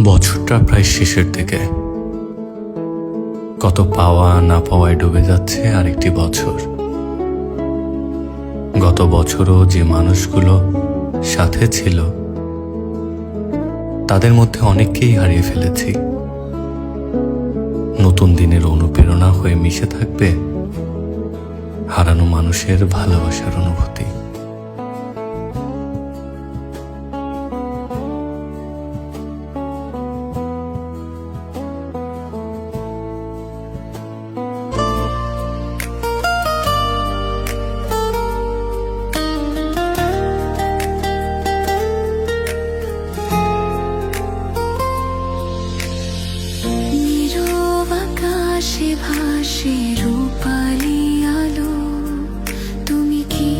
বছরটা প্রায় শেষের দিকে। কত পাওয়া না পাওয়ায় ডুবে যাচ্ছে আরেকটি বছর। গত বছরও যে মানুষগুলো সাথে ছিল তাদের মধ্যে অনেককেই হারিয়ে ফেলেছি। নতুন দিনের অনুপ্রেরণা হয়ে মিশে থাকবে হারানো মানুষের ভালোবাসার অনুভূতি। ভাসে রূপালি আলো, তুমি কি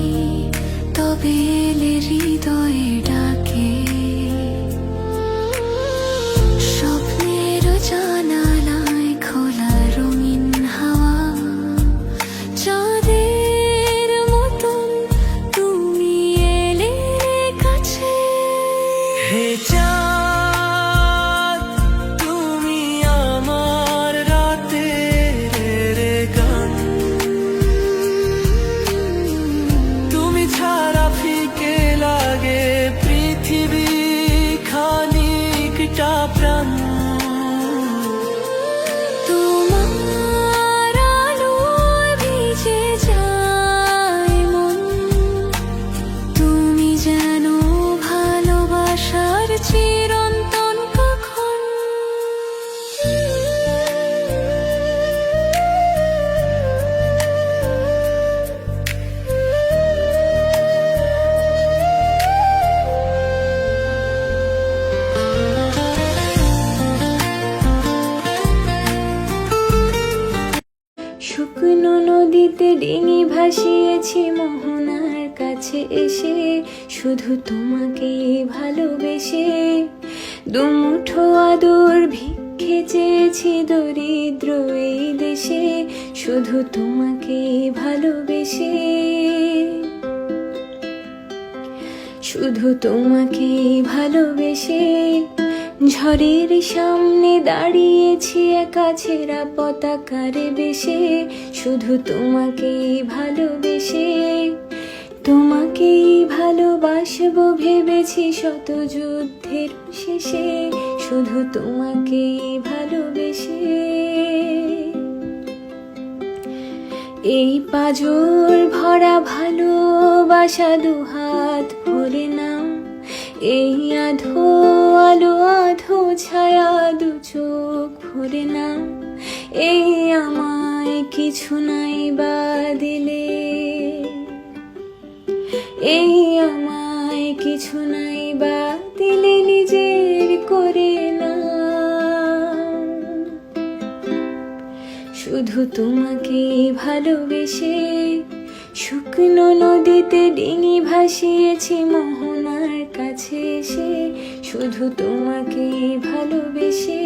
তবে এলে হৃদয়ে ডাকে? স্বপ্নের জানালায় খোলা রঙিন হাওয়া, চাঁদের মতন তুমি এলে কাছে। হে প্রাণ, তোমার আলোয় ভিজে যায় মন, তুমি যেন ভালোবাসার চিরন্তন কখন। শুকনো নদীতে ডিঙি ভাসিয়েছি মোহনার কাছে এসে, শুধু তোমাকেই ভালোবেসে। দুমুঠো আদর ভিক্ষে চেয়েছি দরিদ্র এই দেশে, শুধু তোমাকেই ভালোবেসে। শুধু তোমাকেই ভালোবেসে ঝড়ের সামনে দাঁড়িয়েছি একা ছেঁড়া পতাকার বেশে, শুধু তোমাকেই ভালোবেসে। তোমাকেই ভালোবাসবো ভেবেছি শত যুদ্ধের শেষে, শুধু তোমাকেই ভালোবেসে। এই পাঁজর ভরা ভালোবাসা দুহাত ভরে নাও, এই আধো আলো আধো ছায়া দু চোখ ভরে নাও। এই আমায় কিছু নাই বা দিলে, এই আমায় কিছু নাই বা দিলে নিজের করে না। শুধু তোমাকে ভালোবেসে শুকনো নদীতে ডিঙি ভাসিয়েছি মোহনার কাছে এসে, শুধু তোমাকে ভালোবেসে।